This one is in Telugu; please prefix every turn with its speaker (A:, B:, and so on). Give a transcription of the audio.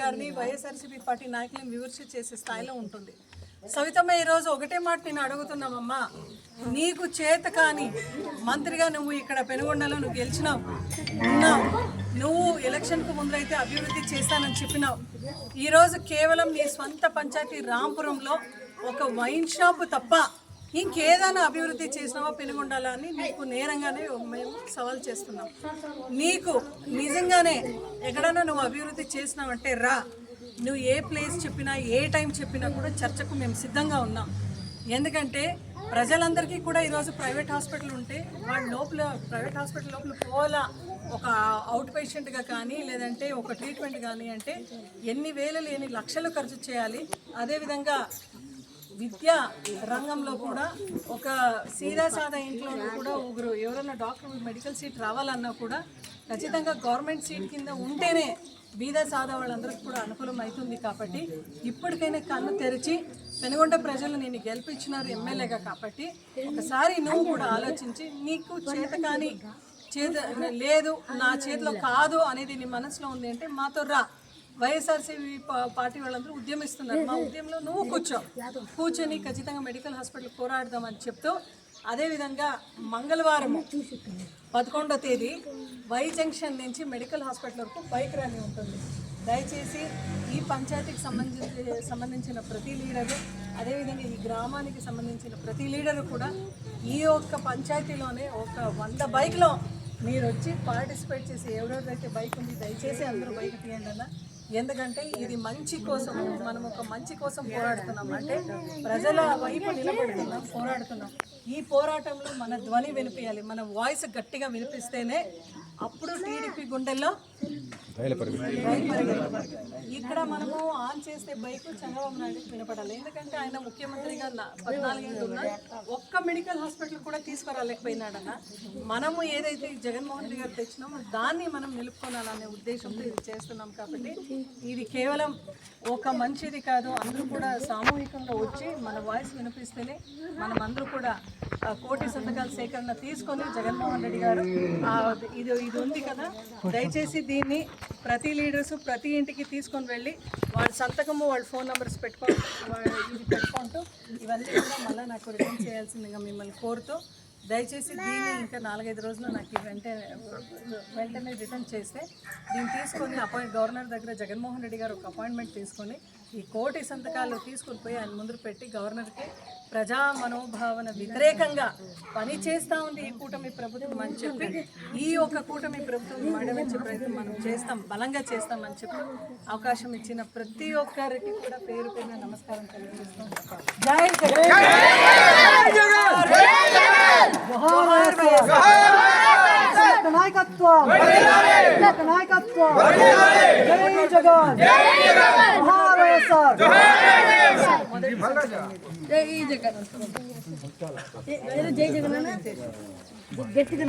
A: గారిని వైఎస్ఆర్సీపీ పార్టీ నాయకులను విమర్శ చేసే స్థాయిలో ఉంటుంది. సవితమ్మ ఈరోజు ఒకటే మాట నేను అడుగుతున్నామమ్మా, నీకు చేత కాని మంత్రిగా నువ్వు ఇక్కడ పెనుగొండలో నువ్వు గెలిచినావు ఉన్నావు, నువ్వు ఎలక్షన్కు ముందరైతే అభివృద్ధి చేస్తానని చెప్పినావు. ఈరోజు కేవలం నీ స్వంత పంచాయతీ రాంపురంలో ఒక వైన్ షాప్ తప్ప ఇంకేదైనా అభివృద్ధి చేసినావా పెనుగొండాలా అని నీకు నేరంగానే మేము సవాల్ చేస్తున్నాం. నీకు నిజంగానే ఎక్కడైనా నువ్వు అభివృద్ధి చేసినావంటే రా, నువ్వు ఏ ప్లేస్ చెప్పినా ఏ టైం చెప్పినా కూడా చర్చకు మేము సిద్ధంగా ఉన్నాం. ఎందుకంటే ప్రజలందరికీ కూడా ఈరోజు ప్రైవేట్ హాస్పిటల్ ఉంటే వాళ్ళ లోపల ప్రైవేట్ హాస్పిటల్ లోపల పోవాలా, ఒక అవుట్ పేషెంట్గా కానీ లేదంటే ఒక ట్రీట్మెంట్ కానీ అంటే ఎన్ని వేలు ఎన్ని లక్షలు ఖర్చు చేయాలి. అదేవిధంగా విద్యా రంగంలో కూడా ఒక సీదా సాదా ఇంట్లో కూడా ఎవరైనా డాక్టర్ మెడికల్ సీట్ రావాలన్నా కూడా ఖచ్చితంగా గవర్నమెంట్ సీట్ కింద ఉంటేనే బీద సాదా వాళ్ళందరికీ కూడా అనుకూలం అవుతుంది. కాబట్టి ఇప్పటికైనా కన్ను తెరిచి పెనుగొండ ప్రజలు నేను గెలిపించినారు ఎమ్మెల్యేగా, కాబట్టి ఒకసారి నువ్వు కూడా ఆలోచించి నీకు చేత కానీ లేదు నా చేతిలో కాదు అనేది నీ మనసులో ఉంది అంటే మాతో రా. వైఎస్ఆర్సీపీ పార్టీ వాళ్ళందరూ ఉద్యమిస్తున్నారు, మా ఉద్యమంలో నువ్వు కూర్చొని ఖచ్చితంగా మెడికల్ హాస్పిటల్ పోరాడదామని చెప్తూ, అదేవిధంగా మంగళవారం 11వ తేదీ వై జంక్షన్ నుంచి మెడికల్ హాస్పిటల్ వరకు బైక్ ర్యాలీ ఉంటుంది. దయచేసి ఈ పంచాయతీకి సంబంధించిన ప్రతి లీడరు, అదేవిధంగా ఈ గ్రామానికి సంబంధించిన ప్రతి లీడరు కూడా ఈ ఒక్క పంచాయతీలోనే ఒక 100 బైక్లో మీరు వచ్చి పార్టిసిపేట్ చేసి ఎవరెవరైతే బైక్ ఉంది దయచేసి అందరూ బైక్ తీయండి అన్న. ఎందుకంటే ఇది మంచి కోసం, మనం ఒక మంచి కోసం పోరాడుతున్నాం, అంటే ప్రజల వైపు నిలబడుతున్నాం, పోరాడుతున్నాం. ఈ పోరాటంలో మన ధ్వని వినిపించాలి, మన వాయిస్ గట్టిగా వినిపిస్తేనే అప్పుడు టీడీపీ గుండెల్లో ఇక్కడ మనము ఆన్ చేస్తే బైక్ చంద్రబాబు నాయుడుకి వినపడాలి. ఎందుకంటే ఆయన ముఖ్యమంత్రిగా 14 ఏళ్ళు ఉన్నా ఒక్క మెడికల్ హాస్పిటల్ కూడా తీసుకురాలేకపోయినాడన్న. మనము ఏదైతే జగన్మోహన్ రెడ్డి గారు తెచ్చినామో దాన్ని మనం నిలుపుకోవాలనే ఉద్దేశంతో ఇది చేస్తున్నాం. కాబట్టి ఇది కేవలం ఒక మంచిది కాదు, అందరూ కూడా సామూహికంగా వచ్చి మన వాయిస్ వినిపిస్తేనే మనం అందరూ కూడా 1 కోటి సంతకాల సేకరణ తీసుకొని జగన్మోహన్ రెడ్డి గారు ఇది ఉంది కదా, దయచేసి దీన్ని ప్రతి లీడర్స్ ప్రతి ఇంటికి తీసుకొని వెళ్ళి వాళ్ళ సంతకము వాళ్ళ ఫోన్ నెంబర్స్ పెట్టుకుంటూ ఇవన్నీ కూడా మళ్ళీ నాకు రిటర్న్ చేయాల్సిందిగా మిమ్మల్ని కోరుతూ, దయచేసి దీన్ని ఇంకా 4-5 రోజులు నాకు వెంటనే రిటర్న్ చేస్తే దీన్ని తీసుకొని గవర్నర్ దగ్గర జగన్మోహన్ రెడ్డి గారు ఒక అపాయింట్మెంట్ తీసుకొని ఈ 1 కోటి సంతకాలు తీసుకుని పోయి ఆయన ముందు పెట్టి గవర్నర్కి ప్రజా మనోభావన వ్యతిరేకంగా పని చేస్తూ ఉంది ఈ కూటమి ప్రభుత్వం అని చెప్పి, ఈ ఒక కూటమి ప్రభుత్వం మడవచ్చే ప్రయత్నం మనం చేస్తాం, బలంగా చేస్తామని చెప్పి అవకాశం ఇచ్చిన ప్రతి ఒక్కరికి కూడా పేరు పేరున నమస్కారం తెలియజేస్తాం. జై నాయకత్వం, నాయకత్వం, జై జగన్, మహావైఎస్ఆర్, జై జగన్, జై జగన్ గట్టిగా